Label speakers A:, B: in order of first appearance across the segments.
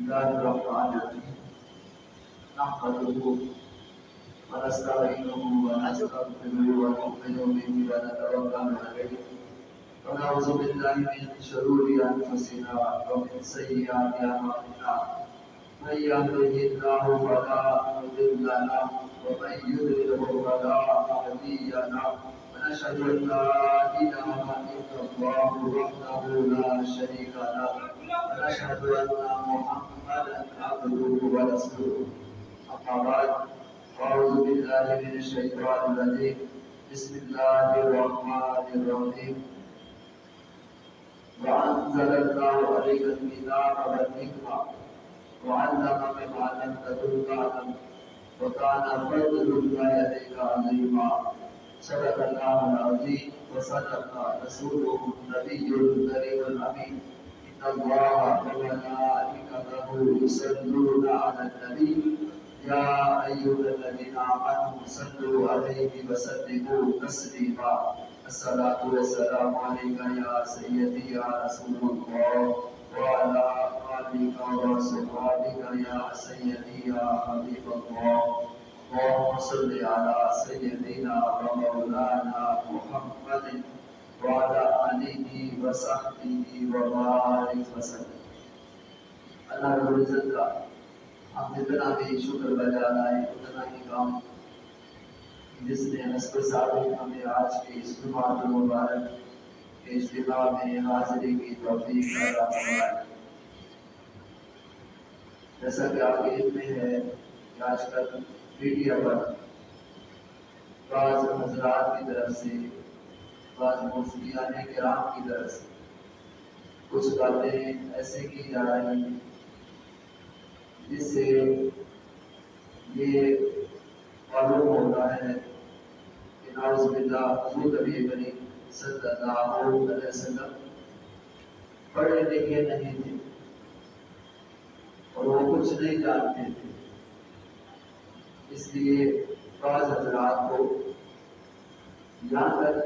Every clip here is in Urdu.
A: الله الرحمن الرحيم نحمده ونستعينه ونستغفره ونؤمن به ونتوكل عليه ونعوذ بالله من شرور انفسنا ومن سيئات اعمالنا من يهده الله فلا مضل له ومن يضلل فلا هادي له ونشهد ان لا اله الا الله وحده لا شريك له ونشهد ان محمدا عبده ورسوله اما بعد اعوذ بالله من الشيطان الرجيم بسم الله الرحمن الرحيم وأنزل الله عليك الكتاب والحكمة وعلمك ما لم تكن تعلم وكان فضل الله عليك عظيما صدق الله العظيم وصدق رسوله النبي الكريم الأمين إن الله وملائكته يصلون على النبي يا أيها الذين آمنوا صلوا عليه وسلموا تسليما الصلاة والسلام عليك يا سيدي يا رسول الله وعلى آلك وصحبك يا سيدي يا حبيب الله اللهم صل على سيدنا ومولانا محمد وعلى آله وصحبه وبارك وسلم اللہ رب العزت کا ہم جتنا بھی شکر بجا لائے اتنا ہی کام جس نے نصب ثابت ہمیں آج کے اس جمعۃ المبارک کے اجتماع میں حاضری کی توفیق عطا فرمائے۔ جیسا کہ آپ کے علم میں ہے کہ آج کل میڈیا پر بعض حضرات کی طرف سے بعض مفتیان کرام کی طرف سے کچھ باتیں ایسے کی جا رہی ہیں جس سے یہ معلوم ہوتا ہے کہ نعوذ باللہ حضور نبی کریم صلی اللہ علیہ وسلم پڑھے لکھے نہیں تھے اور وہ کچھ نہیں جانتے تھے، اس لیے بعض حضرات کو یہاں تک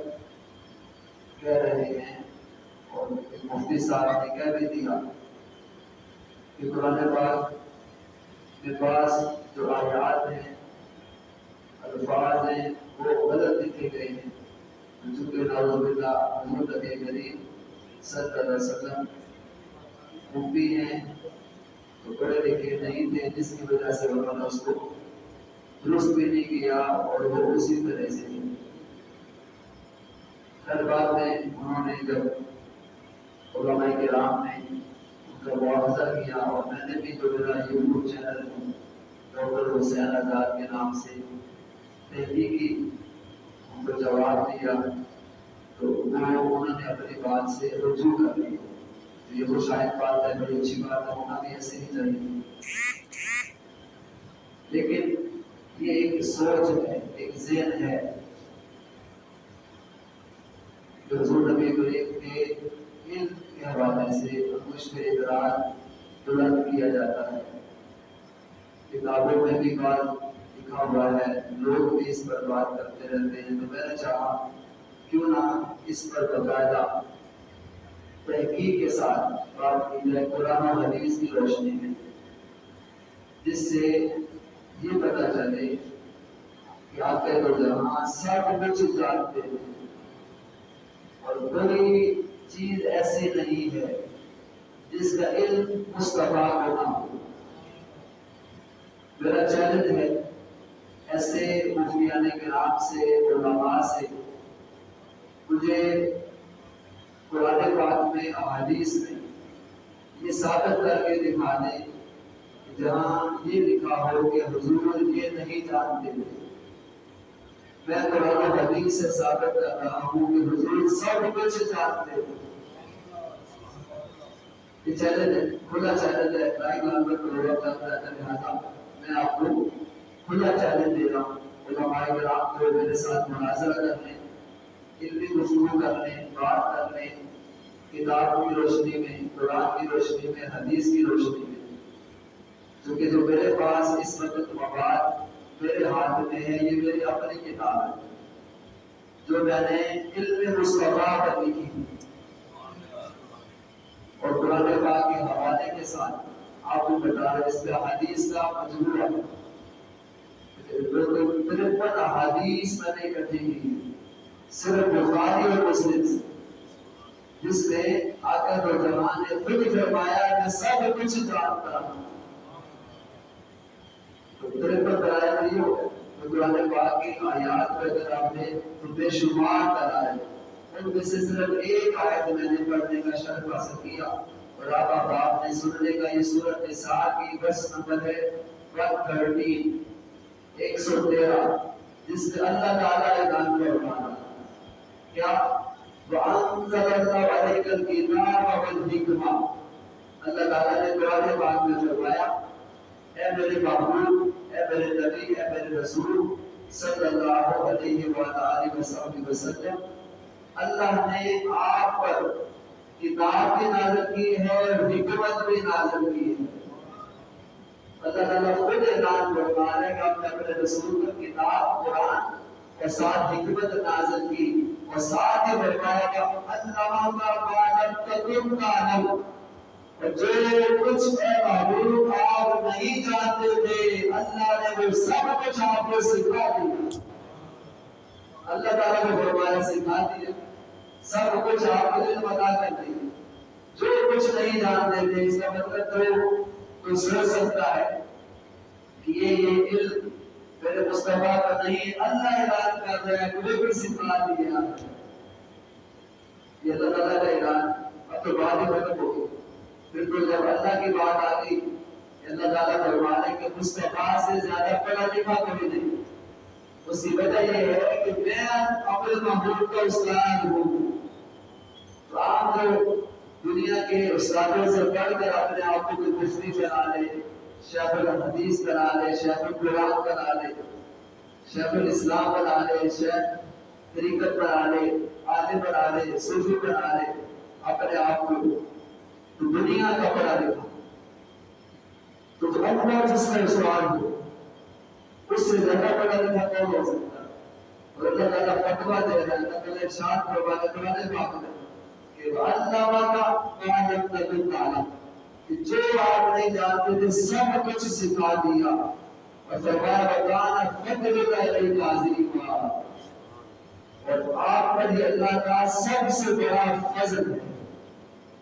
A: کہہ رہے ہیں اور مفتی صاحب نے کہہ بھی دیا کہ قرآن پاک کے پاس جو آیات ہیں الفاظ ہیں وہ غلط لکھے گئے ہیں، چونکہ نعوذ باللہ حضور نبی کریم صلی اللہ علیہ وسلم مفتی ہیں تو پڑھے لکھے نہیں تھے، جس کی وجہ سے انہوں نے اس کو درست بھی نہیں کیا اور وہ اسی طرح سے ہر بات میں انہوں نے جب علماء کرام نے ان کا مواخذہ کیا اور میں نے بھی جو میرا یوٹیوب چینل ڈاکٹر حسین آزاد کے نام سے تحقیق کی ان کو جواب دیا تو انہوں نے اپنی بات سے رجوع کر لی، یہ تو شاید بات ہے، بڑی اچھی بات ہے، ہونا بھی ایسے ہی چاہیے، لیکن یہ ایک سوچ ہے، ایک ذہن ہے جو حضور نبی کریم کے علم کے حوالے سے مشکل ادراک بلند کیا جاتا ہے۔ کتابوں میں بھی بات لکھا ہوا ہے، لوگ بھی اس پر بات کرتے رہتے ہیں، تو میں نے چاہا کیوں نہ اس پر باقاعدہ تحقیق کے ساتھ بات کی جائے قرآن و حدیث کی روشنی میں، جس سے یہ پتہ چلے کہ آپ کے تو جہاں سب کچھ جانتے ہیں اور کوئی چیز ایسی نہیں ہے جس کا علم مصطفیٰ کو نہ ہو۔ میرا چیلنج ہے ایسے مفتیان کرام سے، علماء سے، مجھے قرآن پاک میں احادیث میں یہ ثابت کر کے دکھا دیں کہ جہاں یہ لکھا ہو کہ حضور یہ نہیں جانتے تھے، میں قرآن و حدیث سے ثابت کر رہا ہوں کہ حضور سب کچھ جانتے تھے۔ یہ چیلنج ہے، کھلا چیلنج ہے، لائیو نمبر پروگرام چلتا ہے، لہٰذا میں آپ کو کھلا چیلنج دے رہا ہوں، علماء کرام کو میرے ساتھ مناظرہ کر لیں، علمی گفتگو کر لیں، بات کر لیں، کتاب کی روشنی میں، قرآن کی روشنی میں، حدیث کی روشنی میں، کیونکہ جو میرے پاس اس وقت مواد میرے ہاتھ میں ہے یہ میری اپنی کتاب ہے جو میں نے علم مصطفیٰ پر لکھی اور قرآن پاک کے حوالے کے ساتھ آپ کو بتا رہے اس کا حدیث کا مجموعہ 53 احادیث میں نے اکٹھی کی صرف بخاری اور مسلم سے، جس میں آقا دو جہاں نے خود فرمایا کہ سب کچھ جانتا ہوں۔ تو 53 آیات نہیں ہو تو قرآن پاک کی آیات پر اگر آپ نے بے شمار کرائے ان میں سے صرف ایک آیت میں نے پڑھنے کا شرف حاصل کیا، اور آپ نے سننے کا یہ سورۃ نساء کی ورس نمبر ہے 113 113، جس میں اللہ تعالیٰ اعلان فرماتا کیا وَأَنزَلَ اللَّهُ عَلَيْكَ الْكِتَابَ وَالْحِکْمَةَ، اللہ تعالیٰ نے قرآن پاک میں فرمایا اے میرے محبوب، اے میرے نبی، اے میرے رسول صلی اللہ علیہ وآلہ وسلم، اللہ نے آپ پر کتاب بھی نازل کی ہے اور حکمت بھی نازل کی ہے۔ اللہ تعالیٰ خود اعلان فرما رہا ہے کہ آپ نے اپنے رسول پر کتاب قرآن کے ساتھ حکمت نازل کی، اور ساتھ ہی فرمایا کہ علمہ ما لم تکن تعلم، اور جو کچھ اے محبوب آپ نہیں جانتے تھے اللہ نے وہ سب کچھ آپ کو سکھا دیا۔ اللہ تعالیٰ نے فرمایا سکھا دیا، سب کچھ آپ کو علم عطا کر دیا۔ جو کچھ نہیں جانتے تھے، اس کا مطلب تو سوچ سکتا ہے کہ یہ علم میرے مصطفیٰ کا نہیں، اللہ اعلان کر رہا ہے مجھے بھی سکھا دیا۔ یہ اللہ تعالیٰ کا اعلان اب تو بات ہی ختم ہو گئی۔ پھر تو جب اللہ کی بات آ گئی، اللہ تعالیٰ فرمانے کہ مصطفیٰ سے زیادہ پڑھا لکھا کوئی نہیں۔ اس کی وجہ یہ ہے کہ میں اپنے محبوب کا استاد ہوں۔ تو آپ جو دنیا کے استادوں سے پڑھ کر اپنے آپ کو کوئی مفتی بنا لے، شیخ الحدیث بنا لے، شیخ القرآن بنا لے، شیخ الاسلام بنا لے، شیخ طریقت بنا لے، عالم بنا لے، صوفی بنا لے اپنے آپ کو، تو دنیا کا پڑھا لکھا تو اللہ جس کا استاد ہو اس سے زیادہ پڑھا لکھا کون ہو سکتا ہے؟ اور اللہ تعالیٰ فتویٰ دے رہا ہے، اللہ تعالیٰ ارشاد فرماتا ہے قرآن پاک میں کہ علمہ ما لم تکن تعلم، کہ جو آپ نہیں جانتے تھے سب کچھ سکھا دیا، اور فرمایا وَكَانَ فَضْلُ عَلَيْكَ عَظِيمًا، اور آپ پر یہ اللہ کا سب سے بڑا فضل ہے۔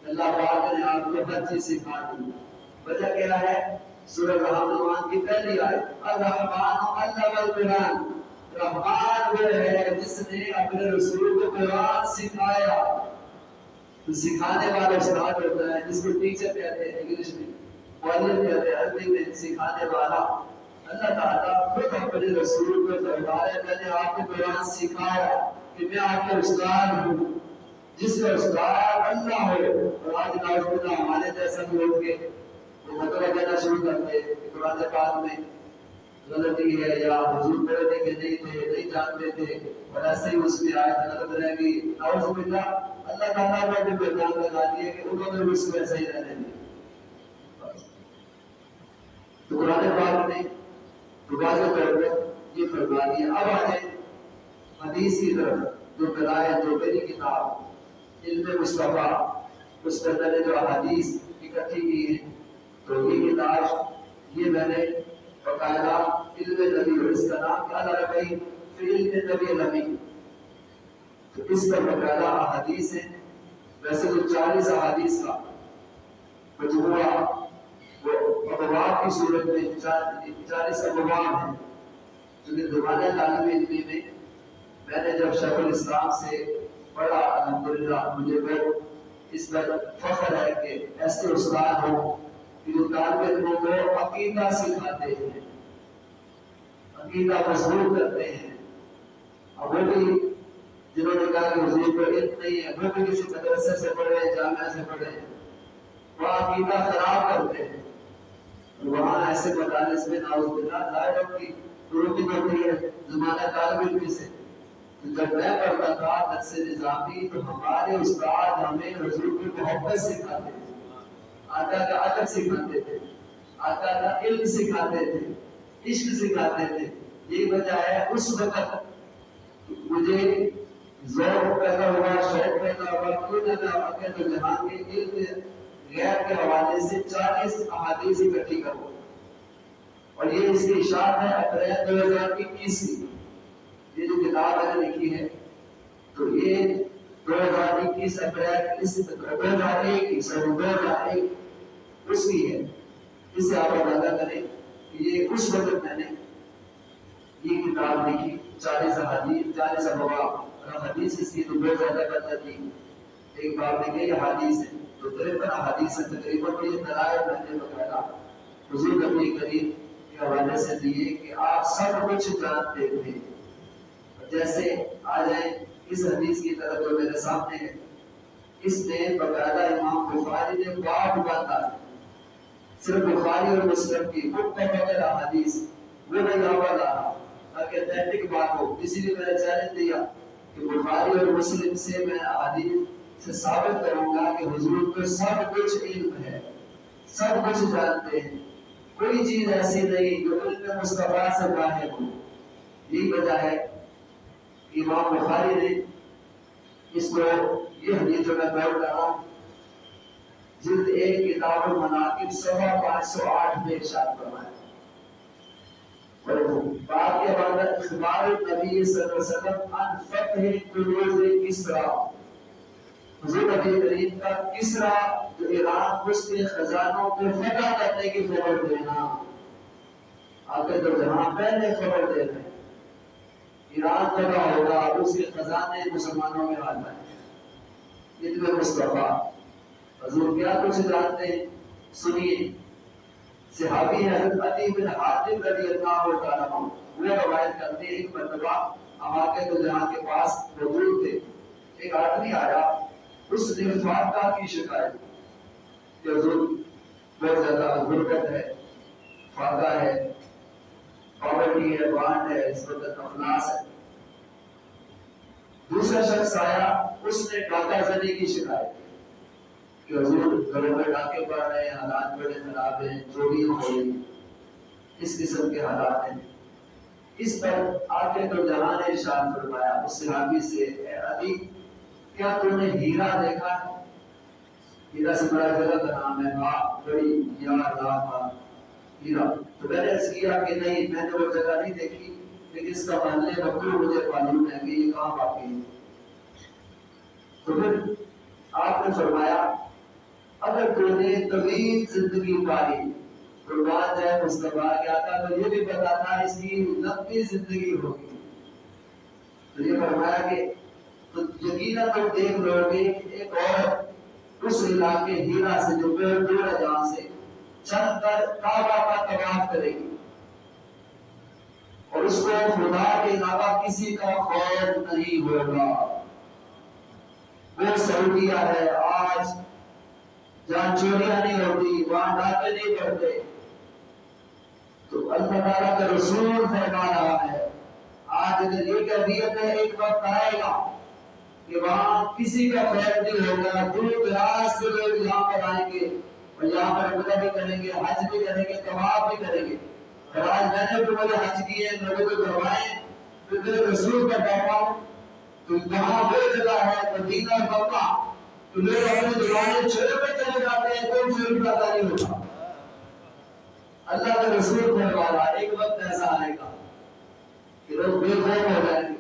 A: اللہ پاک نے آپ کو ہر چیز سکھا دی۔ وجہ کیا ہے؟ سورہ رحمان کی پہلی آیت الرحمن علم القرآن، رحمان وہ ہے جس نے اپنے رسول کو قرآن سکھایا۔ تو سکھانے والا استاد ہوتا ہے، جس کو ٹیچر کہتے ہیں انگلش میں، معلم کہتے ہیں عربی میں، سکھانے والا۔ اللہ تعالیٰ خود اپنے رسول کو فرمایا میں نے آپ کو قرآن سکھایا کہ میں آپ کا استاد ہوں۔ جس کا استاد اللہ ہو، اور آج ناظرین ہمارے جیسا لوگ کے وہ مطلب کہنا شروع کرتے ہیں کہ قرآن پاک میں غلطی ہے یا حضور پڑھے لکھے نہیں تھے، نہیں جانتے تھے، اور ایسے ہی اس میں آیت غلط رہ گئی، نعوذ باللہ۔ اللہ تعالیٰ نے بھی بیان لگا دیے کہ انہوں نے بھی اس کو ایسے ہی رہنے دیا۔ تو قرآن پاک نے واضح طور پر یہ فرما دیا۔ اب آئے حدیث کی طرف، جو بلائے جو میری کتاب علم مصطفیٰ، اس پر میں نے جو حدیث اکٹھی کی ہے، تو یہ کتاب یہ میں نے باقاعدہ علم نبی، اور اس کا نام کیا لگا بھائی فی علم نبی نبی، تو اس پر باقاعدہ احادیث ہیں۔ ویسے تو 40 احادیث کا مجموعہ وہ ابواب کی صورت میں 40 ابواب ہیں، کیونکہ زمانہ طالب علمی میں نے جب شیخ الاسلام سے پڑھا الحمدللہ، مجھے بہت اس پر فخر ہے کہ ایسے استاد ہوں کہ جو طالب علموں کو عقیدہ سکھاتے ہیں، عقیدہ مضبوط کرتے ہیں۔ اب وہ بھی جنہوں نے کہا کہ حضور کو علم نہیں ہے، وہ بھی کسی مدرسے سے پڑھے، جامعہ سے پڑھے، وہ عقیدہ خراب کرتے ہیں۔ وہاں ایسے مدارس میں نعوذ باللہ ظاہر کی ضرورت ہوتی ہے زمانہ طالب علم سے۔ جب میں پڑھتا تھا درس نظامی تو ہمارے استاد ہمیں حضور کی محبت سکھاتے تھے، آقا کا ادب سکھاتے تھے، آقا کا علم سکھاتے تھے، عشق سکھاتے تھے۔ یہی وجہ ہے اس وقت مجھے ذوق پیدا ہوا، شوق پیدا ہوا، کیوں نہ میں آقا کے جہان کے علم غیب کے حوالے سے 40 احادیث اکٹھی کرو، اور یہ اس کی اشاعت ہے اپریل 2021 کی. یہ جو کتاب میں نے لکھی ہے تو یہ 2021 اپریل 2001 اس کی ہے. اس سے آپ اندازہ کریں کہ یہ اس وقت میں نے یہ کتاب لکھی. 40 احادیث 40 ابواب حدیث اس کی تو بہت زیادہ بدل تھی. ایک بات میں یہ حدیث ہے تو 53 احادیث تقریباً یہ دلائل میں نے بتایا حضور نبی کریم کے حوالے سے دیے کہ آپ سب کچھ جانتے تھے. جیسے آ جائیں اس حدیث کی طرف جو میرے سامنے ہے. اس نے باقاعدہ امام بخاری نے باب باندھا صرف بخاری اور مسلم کی متفق احادیث وہ نہیں یاد رہا تاکہ اتھینٹک بات ہو. اسی لیے میں نے چیلنج دیا کہ بخاری اور مسلم سے میں احادیث سے ثابت کروں گا کہ حضور کو سب کچھ علم ہے، سب کچھ جانتے ہیں، کوئی چیز ایسی نہیں جو علم مصطفیٰ سے باہر ہو. یہی وجہ ہے امام بخاری نے اس کو یہ حدیث جو میں بیان کر رہا ہوں جلد 1 کتاب المناقب صفحہ 508 میں ارشاد فرمایا. اور بات کے بعد اخبار نبی صلی اللہ علیہ وسلم عن فتح کنوز کسرا. حضور نبی کریم کا کسرا جو ایران اس کے خزانوں کو فتح کرنے کی خبر دینا. آگے تو جہاں پہلے خبر دے رہے ایران تباہ ہوگا اس کے خزانے مسلمانوں میں آ جائیں. اتنے مصطفیٰ حضور کیا کچھ جانتے ہیں سنیے. صحابی حضرت علی بن حاتم رضی اللہ تعالیٰ عنہ وہ روایت کرتے ہیں ایک مرتبہ ہمارے تو جہاں کے پاس موجود تھے. ایک آدمی آیا اس نے فاقہ کی شکایت کہ حضور بہت زیادہ غربت ہے، فاقہ ہے، پاورٹی ہے، بانڈ ہے، اس وقت افلاس ہے. دوسرا شخص آیا اس نے ڈاکہ زنی کی شکایت کہ حضور گھروں میں ڈاکے پڑ رہے ہیں، حالات بڑے خراب ہیں، چوریاں ہو رہی ہیں، اس قسم کے حالات ہیں. اس پر آقا تو جہاں نے ارشاد فرمایا اس صحابی سے اے علی کیا تم نے ہیرا دیکھا ہے؟ ہیرا سے بڑا جگہ کا نام ہے بڑی یا ہیرا. تو میں نے اس کیا کہ نہیں میں نے وہ جگہ نہیں دیکھی لیکن اس کا محلے مکرو مجھے معلوم ہے کہ یہ کہاں واقع ہے. تو پھر آپ نے فرمایا اگر تو نے طویل زندگی پائی قربان جائے مصطفیٰ کے آقا تو یہ بھی پتا تھا اس کی لمبی زندگی ہوگی. تو یہ فرمایا کہ تو یقیناً تم دیکھ لو گے ایک عورت اس علاقے ہیرا سے جو بے دور ہے جہاں سے چل کر کعبہ کا طواف کرے گی اور اس کو خدا کے علاوہ کسی کا خوف نہیں ہوگا. وہ سعودیہ ہے آج جہاں چوریاں نہیں ہوتی، وہاں ڈاکے نہیں کرتے. تو اللہ تعالیٰ کا رسول فرما رہا ہے آج اگر یہ کیفیت ہے ایک وقت آئے گا کہ وہاں کسی کا خیر نہیں ہوگا. دور دراز سے لوگ یہاں پر آئیں گے اور یہاں پر عمرہ بھی کریں گے، حج بھی کریں گے، طواف بھی کریں گے. اور آج میں نے تو مجھے حج کیے لوگوں کو کروائے تو میرے رسول کا بیٹھا ہوں تو جہاں وہ جگہ ہے مدینہ اور مکہ تو لوگ اپنے دکانیں چھوڑ کر چلے جاتے ہیں، کوئی شروع پتا نہیں ہوتا. اللہ کا رسول فرما رہا ایک وقت ایسا آئے گا کہ لوگ بے خوف ہو جائیں گے.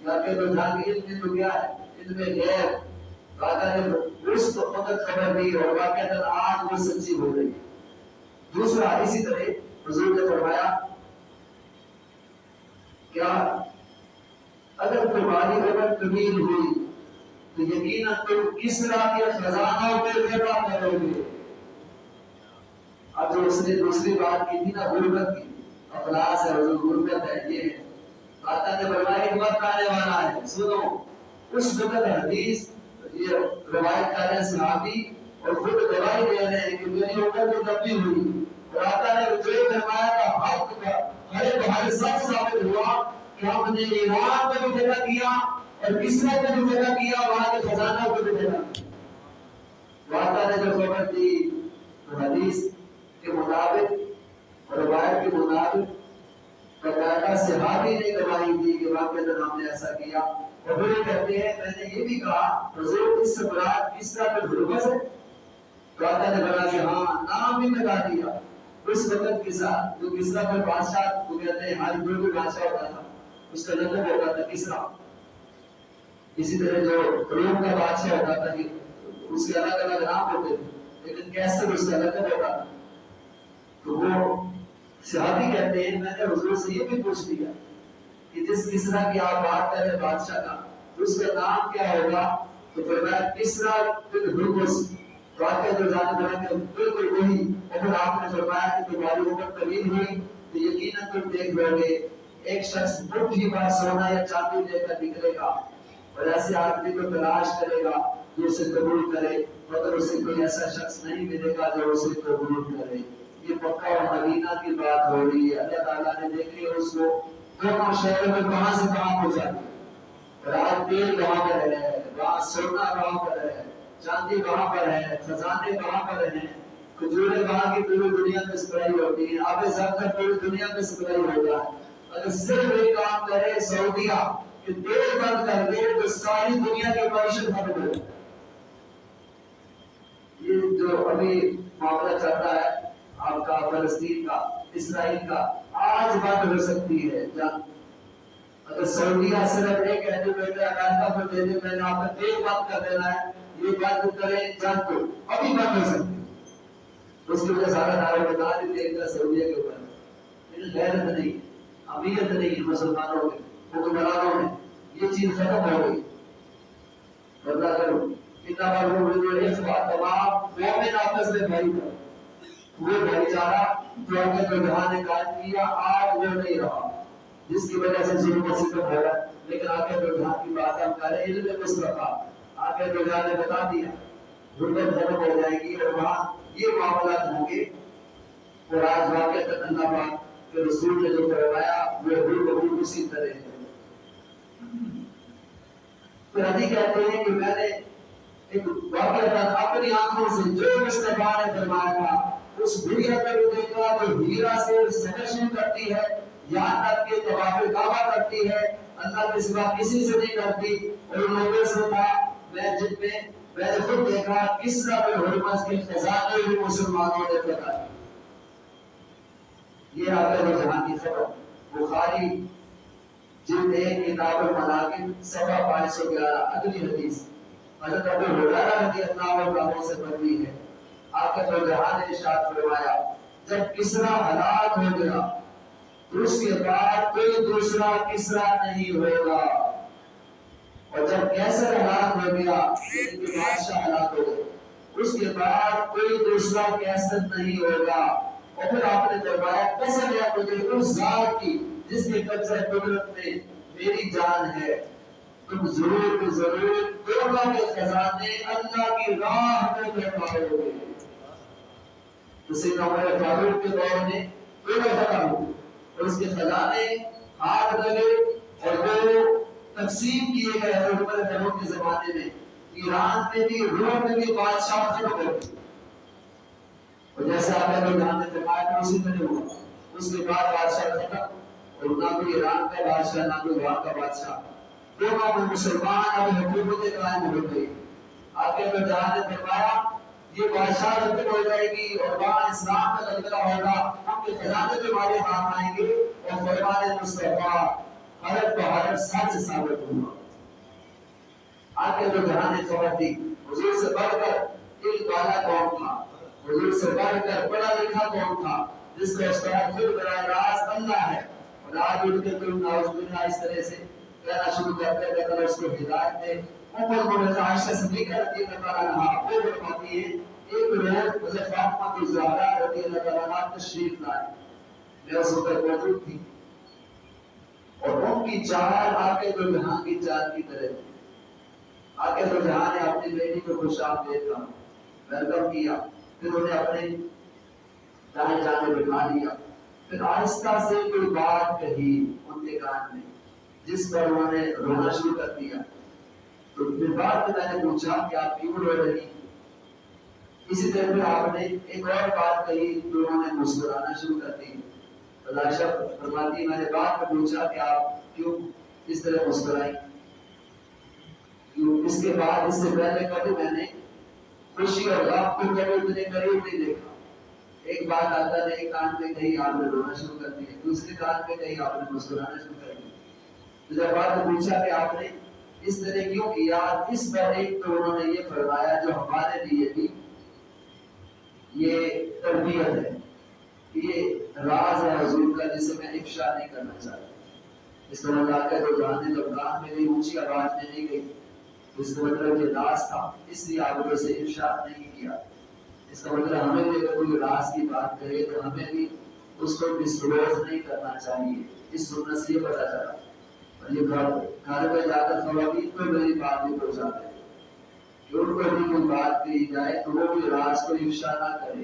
A: یا کہ تو جان کے علم تو کیا ہے علم غیب راجا نے اس وقت خبر دی اور واقعہ آج وہ سچی ہو گئی. دوسرا اسی طرح حضور نے فرمایا کیا اگر تمہاری عمر طویل ہوئی تو یقیناً تم کسرا کے خزانوں پہ فدا کرو گے. اب جو اس نے دوسری بات کی تھی نا غربت کی افلاس ہے حضور غربت ہے یہ ہے آقا نے فرمایا ایک وقت آنے والا ہے سنو. اس وقت حدیث یہ روایت کر رہے ہیں صحابی اور خود گواہی دے رہے ہیں کہ میری عمر تو لمبی ہوئی اور آقا نے جو فرمایا تھا حق کا ہر بھائی سب ثابت ہوا کہ ہم نے ایران کو بھی جگہ کیا اور کسرا کو بھی جگہ کیا وہاں کے خزانہ کو بھی جگہ کیا. آقا نے جو خبر دی تو حدیث کے مطابق اور روایت کے مطابق باقاعدہ صحابی نے گواہی دی کہ واقعہ ہم نے ایسا کیا. اور وہ کہتے ہیں میں نے یہ بھی کہا حضور اس سے مراد کس طرح پہ غربت ہے تو آقا نے بڑا کہ ہاں نام بھی لگا دیا اس وقت کے ساتھ جو کسرا کا بادشاہ کو کہتے ہیں ہر کوئی بادشاہ ہوتا تھا اس کا لقب ہوتا تھا کسرا. اسی طرح جو روم کا بادشاہ ہوتا تھا اس کے الگ الگ نام ہوتے تھے لیکن کیسر اس کا لقب ہوتا تھا. تو وہ صحابی کہتے ہیں میں نے حضور سے یہ بھی پوچھ لیا کہ جس کسرا کی آپ بات کر رہے بادشاہ کا اس کا نام کیا ہوگا تو فرمایا کسرا بن ہرمز. تو آقا جو جانے بنا کہ بالکل وہی. اور پھر آپ نے فرمایا کہ تمہاری عمر طویل ہوئی تو یقیناً تم دیکھ لو گے ایک شخص مٹھی بھر سونا یا چاندی لے کر نکلے گا اور ایسے آدمی کو تلاش کرے گا جو اسے قبول کرے مگر اسے کوئی ایسا شخص نہیں ملے گا جو اسے قبول کرے. یہ مکہ اور مدینہ کی بات ہو رہی ہے. اللہ تعالیٰ نے دیکھے اس کو دونوں شہروں میں کہاں سے کہاں پہنچا دیا. رات تیل وہاں پر ہے, وہاں سونا وہاں پر ہے, چاندی وہاں پر ہے, خزانے وہاں پر ہیں, کھجوریں وہاں کی پوری دنیا میں سپلائی ہوتی ہیں, آب زر پوری دنیا میں سپلائی ہوتا ہے. اگر صرف ایک کام کرے سعودیہ کہ تیل بند کر دے تو ساری دنیا کی معیشت ختم ہو جائے. یہ جو ابھی معاملہ چل رہا ہے آپ کا فلسطین کا اسرائیل کا آج بند ہو سکتی ہے جنگ. اگر سعودیہ صرف ایک کہتے ہوئے امریکہ کو دے دے میں نے آپ کا تیل بند کر دینا ہے یہ بند کریں جنگ کو ابھی بند ہو سکتی ہے. اس کی وجہ سارا دعویٰ بتا دیتے ہیں سعودیہ کے اوپر لیکن غیرت نہیں امیت نہیں مسلمانوں میں حکمرانوں میں یہ چیز ختم ہو گئی. بدلا کرو اتنا بار ایک بات تمام مومن آپس میں بھائی تھا وہ بھائی چارہ جو اپنے جو جہاں نے قائم کیا آج وہ نہیں رہا جس کی وجہ سے ظلم و ستم ہو رہا ہے. لیکن آگے جو جہاں کی بات ہم کریں علم مصطفیٰ آگے جو جہاں نے بتا دیا غربت ختم ہو جائے گی اور وہاں یہ معاملات ہوں گے. اور آج واقع اللہ پاک کے رسول نے جو فرمایا وہ بالکل اسی طرح ہے. پھر حدیث کہتے ہیں کہ میں نے ایک واقعہ اپنی آنکھوں سے جو مصطفیٰ نے فرمایا تھا اس بڑھیا کو دیکھا جو ہیرا سے سکشن کرتی ہے یہاں تک کہ طواف کعبہ کرتی ہے اللہ کے سوا کسی سے نہیں ڈرتی. اور ان لوگوں سے تھا میں جن میں میں نے خود دیکھا کسرا بن ہرمز کے خزانے بھی مسلمانوں نے فتح. یہ آخر جہاں کی خبر بخاری جلد ایک کتاب المناقب صفحہ 511 اگلی حدیث حضرت ابو ہریرہ رضی اللہ عنہ سے مروی ہے. آقا تو جہاں نے ارشاد فرمایا جب کسرا ہلاک ہو گیا تو اس کے بعد کوئی دوسرا کسرا نہیں ہوگا اور جب کیسر ہلاک ہو گیا یعنی کہ بادشاہ ہلاک ہو گئے اس کے بعد کوئی دوسرا کیسر نہیں ہوگا. اور پھر آپ نے فرمایا قسم ہے مجھے اس ذات کی جس کے قبضہ قدرت میں میری جان ہے تم ضرور تو ضرور توبہ کے خزانے اللہ کی راہ میں پھیلاؤ گے. تو سیدنا عمر فاروق کے دور میں توبہ ختم ہوئی اور اس کے خزانے ہاتھ لگے اور وہ تقسیم کیے گئے. عمر فاروق کے زمانے میں ایران میں بھی روم میں بھی بادشاہ ختم ہو گئے اور جیسے آپ نے جہاں نے فرمایا تھا اسی طرح ہوا. اس کے بعد بادشاہ ختم اور نہ کوئی ایران کا بادشاہ نہ کوئی وہاں کا بادشاہ دونوں میں مسلمان اب حکومتیں قائم ہو گئی. آگے میں جہاں نے فرمایا یہ بادشاہ ختم ہو جائے گی اور وہاں اسلام کا لشکر ہوگا ہم کے خزانے میں ہمارے ہاتھ آئیں گے اور فرمان مصطفیٰ حرف بحرف سچ ثابت ہوا. آگے جو جہاں نے خبر دی حضور سے بڑھ کر علم والا کون تھا حضور سے بڑھ کر پڑھا لکھا کون تھا جس کا استاد خود براہ راست اللہ ہے. اور آج اٹھ کے تم ناؤز باللہ اس طرح سے کہنا شروع کرتے ہیں کہ اس کو ہدایت دے. عمر بن عائشہ صدیقہ رضی اللہ عنہا وہ فرماتی ہے ایک روز حضرت فاطمہ الزہرا رضی اللہ عنہا تشریف لائے میں اس وقت موجود تھی اور ان کی چال آگے تو جہاں کی چال کی طرح تھی. آگے تو جہاں نے اپنی بیٹی کو خوش آمدید کہا ویلکم کیا پھر انہیں اپنے دائیں جانے بٹھا لیا پھر آہستہ سے کوئی بات کہی ان کے کان میں جس پر انہوں نے رونا شروع کر دیا. تو پھر بعد میں نے پوچھا کہ آپ کیوں رو رہی. اسی طرح پھر آپ نے ایک اور بات کہی تو انہوں نے مسکرانا شروع کر دی. عائشہ فرماتی میں نے بعد میں پوچھا کہ آپ کیوں اس طرح مسکرائی. اس کے بعد اس سے پہلے کبھی میں نے خوشی اور غم کو کبھی اتنے قریب نہیں دیکھا. ایک بات آتا نے ایک کان پہ کہیں آپ نے رونا شروع کر دیا, دوسرے کان پہ کہیں آپ نے مسکرانا شروع کر دیا. تو جب آپ نے پوچھا کہ آپ نے اس طرح کیوں کیا, اس پر ایک تو انہوں نے یہ فرمایا جو ہمارے لیے بھی یہ تربیت ہے, یہ راز ہے حضور کا جسے میں افشا نہیں کرنا چاہتا. اس کا مطلب ہے تو جانے جب کان میں نہیں اونچی آواز میں نہیں گئی, اس کا مطلب یہ راز تھا, اس لیے آپ نے اسے افشا نہیں کیا. اس کا مطلب ہمیں بھی اگر کوئی راز کی بات کرے تو ہمیں بھی اس کو ڈسکلوز نہیں کرنا چاہیے. اس سنت سے یہ پتا چلا. اور یہ گھر پہ جا کر خواتین کو میری بات نہیں پہنچاتے کہ ان کو بھی کوئی بات کہی جائے تو وہ بھی راز کو افشا نہ کرے,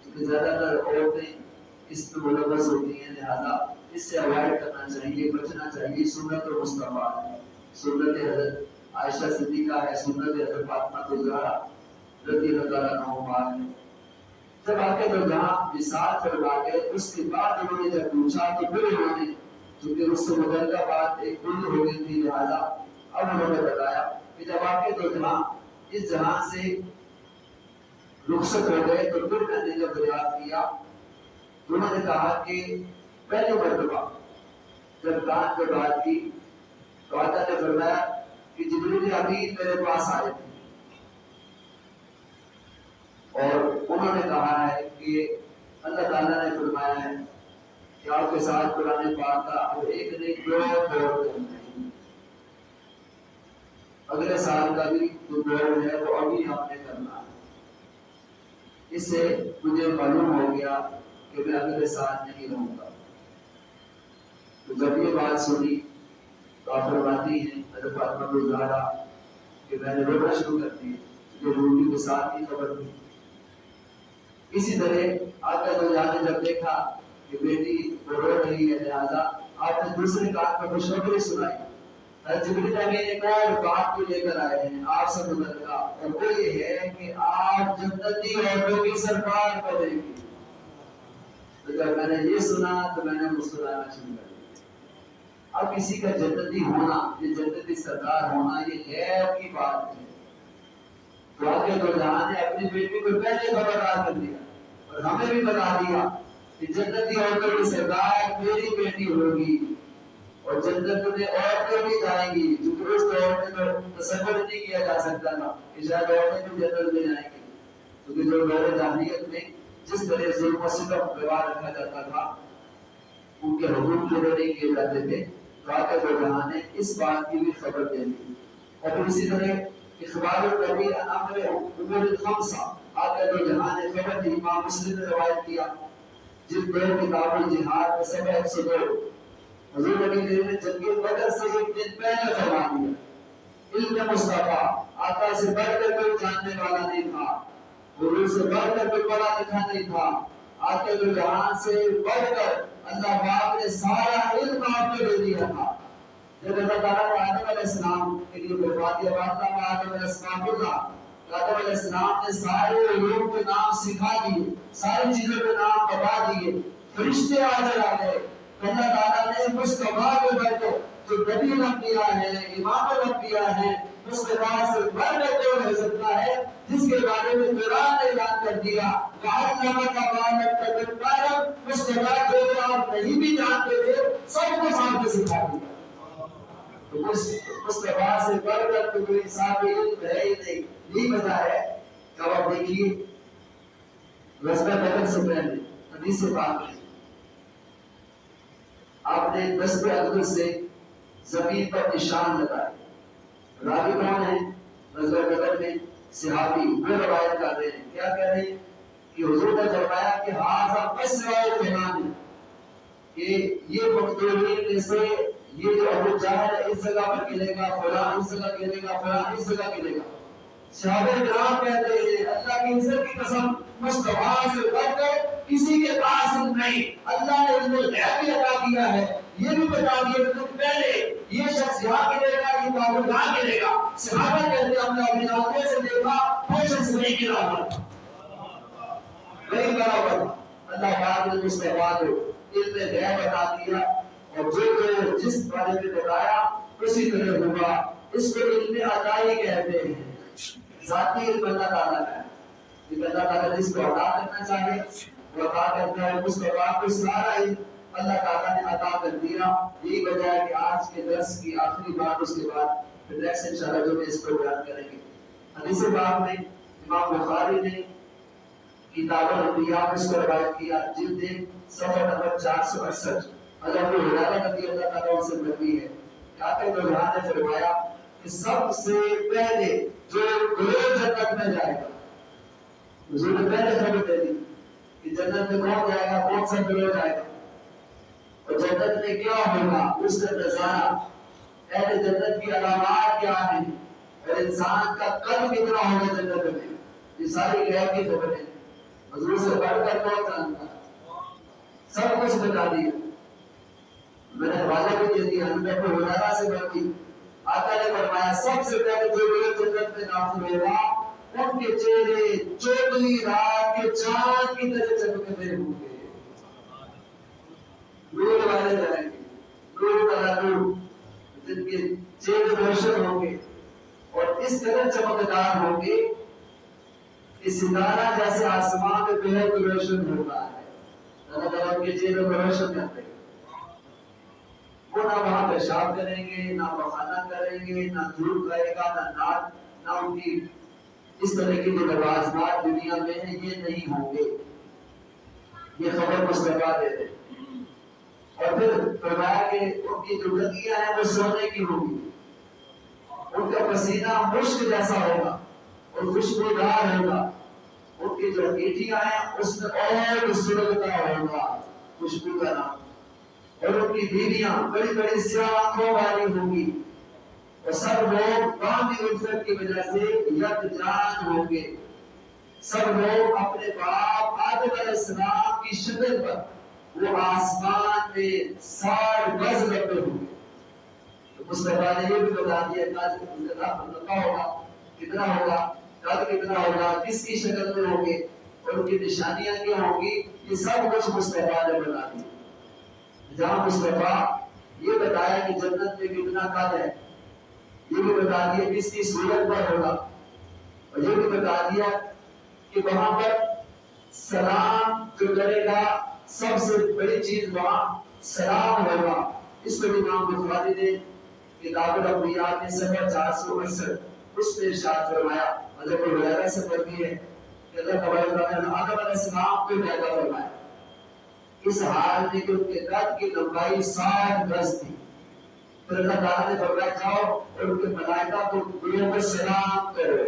A: کیونکہ زیادہ تر عورتیں اس پہ ملوث ہوتی ہیں, لہٰذا اس سے اوائڈ کرنا چاہیے, بچنا چاہیے. سنت اور مصطفیٰ ہے, سنت حضرت عائشہ صدیقہ ہے, سنت حضرت فاطمہ زہرا رضی اللہ عنہا ہے. جب آگے تو جہاں وصال فرما گئے, اس کے بعد انہوں نے جب پوچھا تو پھر انہوں نے, چونکہ اس سے متعلقہ بات ایک بند ہو گئی تھی, لہٰذا اب انہوں نے بتایا کہ جب آگے تو جہاں اس جہاں سے رخصت ہو گئے تو پھر میں نے جب دریافت کیا تو انہوں نے کہا کہ پہلی مرتبہ جب کان پہ بات کی تو آقا نے فرمایا کہ جبریل امین میرے پاس آئے تھے اور انہوں نے کہا ہے کہ اللہ تعالیٰ نے فرمایا ہے کہ آپ کے ساتھ قرآن پاک کا اور ایک نہیں دو دور کرنا ہے. اگلے سال کا بھی جو دور ہے وہ ابھی ہم نے کرنا ہے. اس سے مجھے معلوم ہو گیا کہ میں اگلے سال نہیں رہوں گا. تو جب یہ بات سنی تو آپ فرماتی ہیں حضرت فاطمہ زہرا کہ میں نے رونا شروع کر دی, جو روٹی کے ساتھ ہی خبر تھی. اسی طرح آقا جو نے جب دیکھا کہ بیٹی رو رہی ہے, لہٰذا آپ نے دوسرے کان پر خوشخبری سنائی. جبریل امین ایک اور بات کو لے کر آئے ہیں آپ سے متعلقہ, اور وہ یہ ہے کہ آپ جنتی عورتوں کی سرکار کریں گی. تو جب میں نے یہ سنا تو میں نے مسکرانا شروع کر دیا. اب کسی کا جنتی ہونا, یہ جنتی سرکار ہونا, یہ غیب کی بات ہے. تو آگے تو جہاں نے اپنی بیٹی کو پہلے خبردار کر دیا اور ہمیں بھی بتا دیا کہ جنتی عورتوں کی سرکار میری بیٹی ہوگی اور جنت میں عورتیں بھی جائیں گی. جو درست عورتیں تو تصور نہیں کیا جا سکتا تھا کہ شاید عورتیں بھی جنت میں جائیں گی, کیونکہ جو دور جاہلیت میں جس طرح ظلم و ستم ویوہار رکھا جاتا تھا ان کے حقوق پورے نہیں کیے جاتے تھے. تو آقا دو جہاں نے اس بات کی بھی خبر دے دی. اور پھر اسی طرح اخبار النبی امر امور الخمسہ, آقا دو جہاں نے خبر دی. امام مسلم نے روایت کیا جن دو کتاب الجہاد میں سب 102 حضور نبی نے جنگ بدر سے ایک دن پہلے فرما دیا. علم مصطفیٰ آقا سے بڑھ کر کوئی جاننے والا نہیں تھا, حضور سے بڑھ کر کوئی پڑھا لکھا نہیں تھا. آقا دو جہان سے بڑھ کر اللہ پاک نے سارا علم آپ کو دے دیا تھا. جب اللہ تعالیٰ نے آدم علیہ السلام کے لیے فرمایا وعدہ میں آدم علیہ السلام اللہ, آدم علیہ السلام نے سارے علوم کے نام سکھا دیے, ساری چیزوں کے نام بتا دیے. فرشتے حاضر آ گئے. اللہ تعالیٰ نے مصطفیٰ کو بڑھ کر جو نبی انبیاء ہیں, امام الانبیاء ہیں, مصطفیٰ سے بڑھ کر جو ہو سکتا ہے جس کے بارے میں قرآن نے اعلان کر دیا کہا کا مالک تک کارم مصطفیٰ کو آپ نہیں بھی جانتے تھے سب کو آپ کو سکھا دیا. مصطفیٰ سے بڑھ کر تو کوئی صاحب علم ہے ہی نہیں پتا ہے. کب آپ دیکھیے غزوہ بدر سے پہلے حدیث پاک میں آپ نے دست اکبر سے زمین پر نشان لگائے. راوی کون ہے غزوہ بدر میں؟ صحابی. وہ روایت کر رہے ہیں, کیا کہہ رہے ہیں کہ حضور نے فرمایا کہ ہاذا اسرع الجنان, کہ یہ مقتولین میں سے یہ جو ابو جہل اس جگہ پر گرے گا, فلاں اس جگہ گرے گا, فلاں اس جگہ گرے گا. صحابہ کرام کہتے ہیں اللہ کی عزت کی قسم مصطفیٰ سے بڑھ کر کسی کے پاس نہیں. اللہ نے علم الغیب بھی عطا کیا ہے, یہ بھی بتا دیا کہ پہلے یہ شخص یہاں گرے گا, یہ بابو یہاں گرے گا. صحابہ کہتے ہیں ہم نے اپنی آنکھوں سے دیکھا کوئی شخص نہیں گرا ہوا, نہیں گرا ہوا. اللہ پاک نے مصطفیٰ کو علم غیب عطا کیا اور جو جس بارے میں بتایا اسی طرح ہوگا. اس کو علم عطائی کہتے ہیں. ذاتی علم اللہ تعالیٰ کا ہے کہ اللہ تعالیٰ جس کو عطا کرنا چاہے وہ عطا کرتا ہے. مصطفیٰ کو سارا علم اللہ تعالیٰ نے عطا کر دیا. یہی وجہ ہے کہ آج کے درس کی آخری بات اس کے بعد پھر نیکسٹ انشاءاللہ جو اس کو بیان کریں گے. حدیث پاک میں امام بخاری نے کتاب الانبیاء میں اس کو روایت کیا جلد صفحہ نمبر 468 حضرت ابو ہریرہ رضی اللہ تعالیٰ عنہ سے مروی ہے کہ آقا دو جہاں نے فرمایا کہ سب سے پہلے جو گروہ جنت میں جائے گا، حضور نے پہلے خبر دے دی کہ جنت میں کون جائے گا، کون سا گروہ جائے گا اور جنت میں کیا ہوگا، اس کا نظارہ، اہل جنت کی علامات کیا ہیں اور انسان کا قلب کتنا ہوگا جنت میں. یہ ساری غیب کی خبریں حضور سے پڑھ کر کون جانتا ہے، سب کچھ بتا دیا. میں نے حوالہ بھی دے دیا حضرت ابو ہریرہ سے بڑھی. آقا نے فرمایا سب سے پہلے جو لوگ جنت میں داخل ہوگا ان کے چہرے چودھویں رات کے چاند کی طرح چمکتے ہوں گے، نور والے جائیں گے، نور والا نور، جن کے چہرے روشن ہوں گے اور اس طرح چمکدار ہوں گے کہ ستارہ جیسے آسمان میں بہت روشن ہوتا ہے. اللہ تعالیٰ کے چہرے کو روشن کرتے ہیں. وہ نہ وہاں پیشاب کریں گے، نہ بہانہ کریں گے، نہ جھوٹ کہے گا، نہ ناک، نہ ان کی اس طرح کی جو لوازمات دنیا میں ہیں یہ نہیں ہوں گے. یہ خبر مصطفیٰ دے دے. اور پھر فرمایا کہ ان کی جو گدیاں ہیں وہ سونے کی ہوں گی، ان کا پسینہ مشک جیسا ہوگا اور خوشبودار ہوگا. ان کی جو اینٹیاں ہیں اس میں اور سرختا ہوگا، خوشبو کا نام. اور ان کی بیویاں بڑی بڑی سیاہ آنکھوں والی ہوں گی اور سب لوگ باندھی الفت کی وجہ سے یکجان ہوں گے. سب لوگ اپنے باپ آدم علیہ السلام کی شکل پر وہ آسمان میں 60 گز لمبے ہوں گے. تو مصطفیٰ نے یہ بھی بتا دیا کہ ہوگا کتنا ہوگا، قد کتنا ہوگا، کس کی شکل میں ہوں گے اور ان کی نشانیاں کیا ہوں گی. یہ سب کچھ مصطفیٰ نے بتا دیا. جہاں مصطفیٰ یہ بتایا کہ جنت میں کتنا قد ہے، یہ بھی بتا دیا کس کی صورت پر ہوگا اور یہ بھی بتا دیا کہ وہاں پر سلام جو کرے گا سب سے بڑی چیز وہاں سلام ہوگا. اس کو امام بخاری نے کتاب الانبیاء میں صفحہ 468 اس میں ارشاد فرمایا. حضرت ابو ہریرہ سے مروی ہے کہ اللہ تبارک و تعالیٰ نے آدم علیہ السلام کو پیدا فرمایا اس حال میں کہ ان کے قد کی لمبائی 60 گز تھی. پھر اللہ تعالیٰ نے فرمایا جاؤ اور ان کے ملائکہ کو گروہ کو سلام کرو.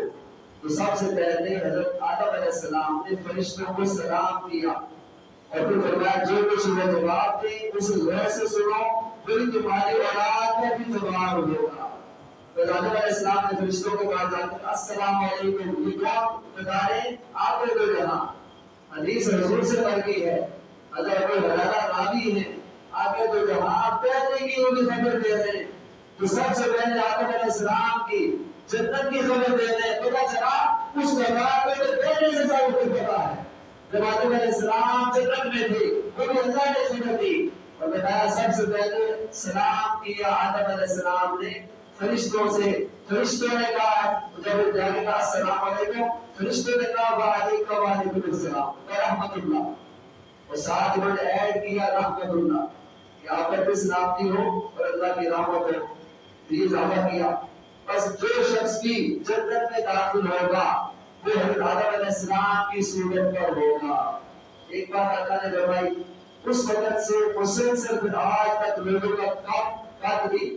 A: تو سب سے پہلے حضرت آدم علیہ السلام نے فرشتوں کو سلام کیا اور پھر فرمایا جو کچھ وہ جواب دیں اس غور سے سنو، پھر تمہاری اولاد میں بھی جواب ہوگا. پھر آدم علیہ السلام نے فرشتوں کو کہا جاتا السلام علیکم، یہ کون بتا رہے آپ کے دو جہاں. حدیث حضور سے مروی ہے، حضرت ابو ہریرہ راوی ہیں، آگے تو جہاں پہلے کی ہوگی خبر دے رہے ہیں. تو سب سے پہلے آدم علیہ السلام کی جنت کی خبر دے رہے ہیں. پتا چلا اس بات میں پہلے سے سب کو پتا ہے. جب آدم علیہ السلام جنت میں تھے وہ بھی اللہ نے خبر دی اور بتایا. سب سے پہلے سلام کیا آدم علیہ السلام نے فرشتوں سے. فرشتوں نے کہا جب جانے کا السلام علیکم، فرشتوں نے کہا وعلیکم السلام ورحمۃ اللہ اور ساتھ میں ایڈ کیا رحمت اللہ کہ آپ پر سلامتی ہو اور اللہ کی رحمت ہو. یہ اضافہ کیا. بس جو شخص کی جنت میں داخل ہوگا وہ حضرت آدم علیہ السلام کی صورت پر ہوگا. ایک بات اللہ نے فرمائی اس وقت سے مسلسل پھر آج تک لوگوں کا قد بھی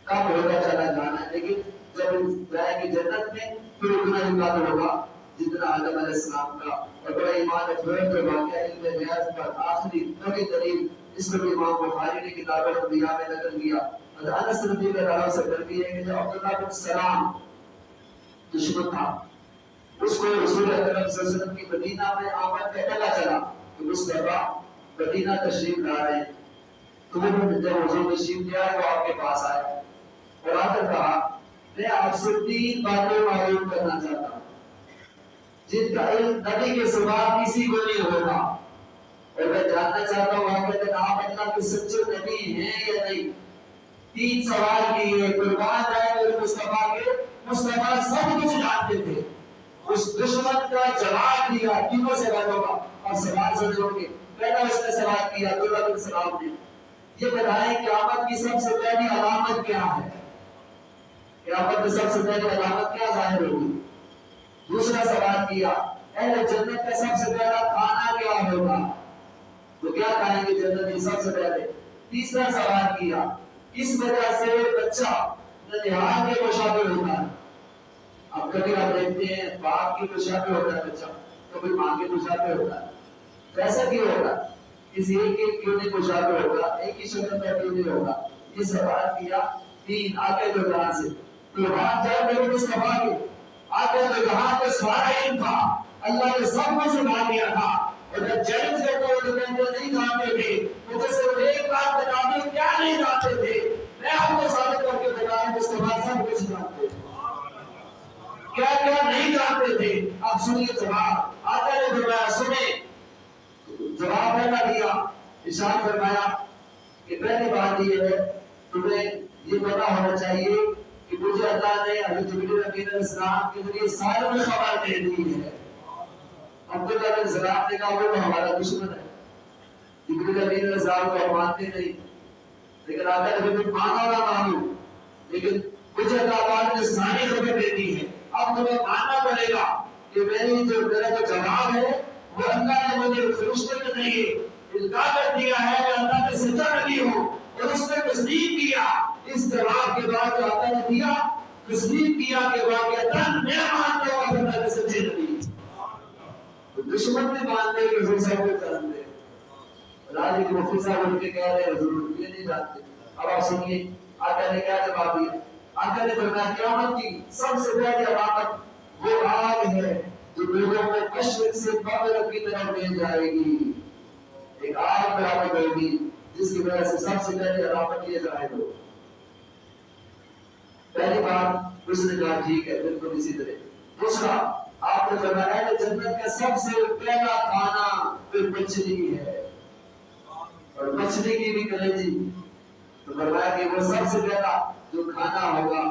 A: کم ہوتا چلا جانا ہے، لیکن جب جائیں گے جنت میں پھر اتنا ہی قد ہوگا جتنا آدم علیہ السلام کا. اور بڑا ایمان افروز جو واقعہ علم ریاض پر آخری نبی دلیل اس کو بھی امام بخاری نے کتاب الانبیاء میں نقل کیا. حضرت انس رضی اللہ عنہ سے مروی ہے کہ جب عبداللہ بن سلام دشمن تھا اس کو رسول اکرم صلی اللہ علیہ وسلم کی مدینہ میں آمد کا پتہ چلا کہ مصطفیٰ مدینہ تشریف لا رہے ہیں. تو وہ جب حضور تشریف لے آئے تو آپ کے پاس آئے اور آ کر کہا میں آپ سے 3 باتیں معلوم کرنا چاہتا ہوں جن کا علم نبی کے سوا کسی کو نہیں ہوگا اور میں جاننا چاہتا ہوں آپ اللہ کے سچے نبی ہیں یا نہیں. 3 سوال کیے، قربان جائے میرے مصطفیٰ کے مصطفیٰ سب کچھ جانتے تھے. اس دشمن کا جواب دیا تینوں سوالوں کا. اور سوال سمجھو گے. پہلا اس نے سوال کیا عبداللہ بن سلام نے, یہ بتائیں قیامت کی سب سے پہلی علامت کیا ہے؟ قیامت کی سب سے پہلی علامت کیا ظاہر ہوگی؟ دوسرا سوال کیا اہل جنت کا سب سے پہلا کھانا کیا ہوگا؟ تو کیا کھائیں گے جنتی سب سے پہلے؟ تیسرا سوال کیا کس وجہ سے بچہ ننہال کے مشابہ ہوتا ہے؟ اب کبھی آپ دیکھتے ہیں باپ کی مشابہ ہوتا ہے بچہ, کبھی ماں کے مشابہ ہوتا ہے. ایسا کیوں ہوگا؟ کسی ایک کیوں نہیں مشابہ ہوگا, ایک ہی شکل میں کیوں نہیں ہوگا؟ یہ سوال کیا تین آقا جہاں سے. تو وہاں جب میرے مصطفیٰ کے آقا جہاں کا سارا علم تھا, اللہ نے سب کو سنا دیا تھا. اور جب چیلنج کرتے ہوئے تو نہیں جانتے تھے, مجھے صرف ایک بات بتا دیں کیا نہیں جانتے تھے. میں آپ کو ثابت کر کے بتا رہا ہوں مصطفیٰ سب کچھ جانتے تھے. کیا کیا نہیں جانتے تھے؟ اب سنیے جواب. آقا نے فرمایا سنیں, جواب پہلا دیا, ارشاد فرمایا کہ پہلی بات یہ ہے تمہیں یہ پتا ہونا چاہیے کہ مجھے اللہ نے حضرت جبریل علیہ السلام کے ذریعے سارے میں خبر دے دی ہے. عبداللہ بن سلام نے کہا وہ ہمارا دشمن ہے, جبریل علیہ السلام کو ہم مانتے نہیں, لیکن آقا نے بھی مانا نہ مانو, لیکن مجھے اللہ نے ساری خبر دے دی ہے. اب تمہیں ماننا پڑے گا کہ میرا جو جواب ہے وہ اللہ نے مجھے فرشتے کے ذریعے القا کر دیا ہے کہ اللہ نے سچا نبی ہو, اور اس نے تسلیم کیا. اس جواب کے بعد جو آقا نے دیا تسلیم کیا کہ واقعتاً میں مانتا ہوں اللہ نے سچے نبی. تو دشمن بھی مانتے کہ حضور صاحب کو جانتے. راجی کے مفتی صاحب ان کے کہہ رہے حضور یہ نہیں جانتے. اب آپ سنیے آقا نے کیا جواب دیا. آقا نے فرمایا قیامت کی سب سے پہلی علامت وہ آگ ہے جو لوگوں کو مشرق سے مغرب کی طرف لے جائے گی. ایک آگ برآمد ہوگی جس کی وجہ سے سب سے پہلی علامت یہ ظاہر ہو. پہلی بات اس نے کہا ٹھیک ہے بالکل اسی طرح. دوسرا آپ نے فرمایا ہے کہ جنت کا سب سے پہلا کھانا پھر مچھلی ہے, اور مچھلی کی بھی کلیجی. تو فرمایا کہ وہ سب سے پہلا جو کھانا ہوگا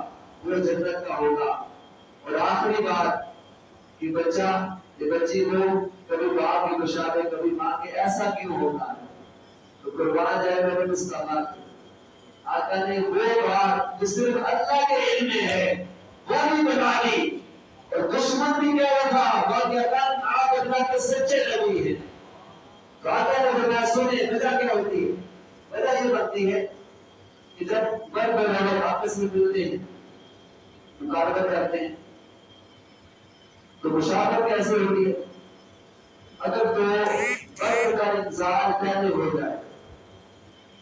A: وہ جنت کا ہوگا. اور آخری بات کہ بچہ یہ بچی ہو کبھی باپ کی مشابہ کبھی ماں کے, ایسا کیوں ہوتا ہے؟ تو قربان جائے میرے مصطفیٰ. آقا نے وہ بات جو صرف اللہ کے علم میں ہے وہ بھی بتا دی, اور دشمن بھی کہہ رہا تھا واقعتاً آپ اللہ کے سچے نبی ہیں. تو آقا نے فرمایا سنیں وجہ کیا ہوتی ہے؟ وجہ یہ بنتی ہے کہ جب مرد اور عورت آپس میں ملتے ہیں مقابلت کرتے ہیں تو مشابہت کیسے ہوتی ہے؟ اگر تو مرد کا انسان پہلے ہو جائے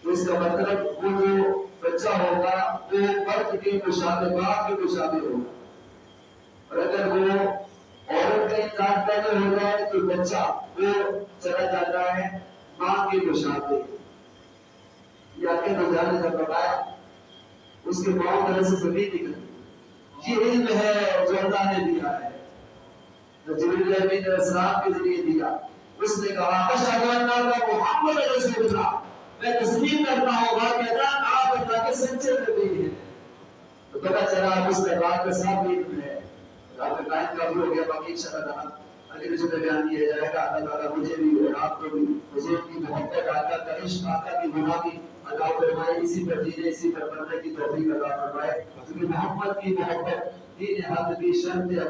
A: تو اس کا مطلب وہ جو بچہ ہوگا وہ مرد کے مشابہ باپ کے مشابہ ہوگا. اور اگر وہ عورت کا انسان پہلے ہو جائے تو بچہ وہ چلا جاتا ہے ماں کے مشابہ. یا کہ جانے کا بتایا اس کے پاؤں طرح سے زمین نکلتی. یہ علم ہے جو اللہ نے دیا ہے, جبریل علیہ السلام کے ذریعے دیا. اس نے کہا اشہد ان محمد رسول اللہ, میں تسلیم کرتا ہوں واقعتاً آپ اللہ کے سچے نبی ہیں. تو پتہ چلا اس کے بعد کا ساتھ علم ہے. آپ کا ٹائم کافی ہو گیا, باقی انشاءاللہ اگلے جو بیان کیا جائے گا. اللہ تعالیٰ مجھے بھی اور آپ کو بھی حضور کی محبت, آقا کا عشق, آقا کی غلامی عطا فرمائے. اسی پر جینے اسی پر مرنے کی توفیق عطا فرمائے, کیونکہ محمد کی محبت دین حق کی شرط ہے.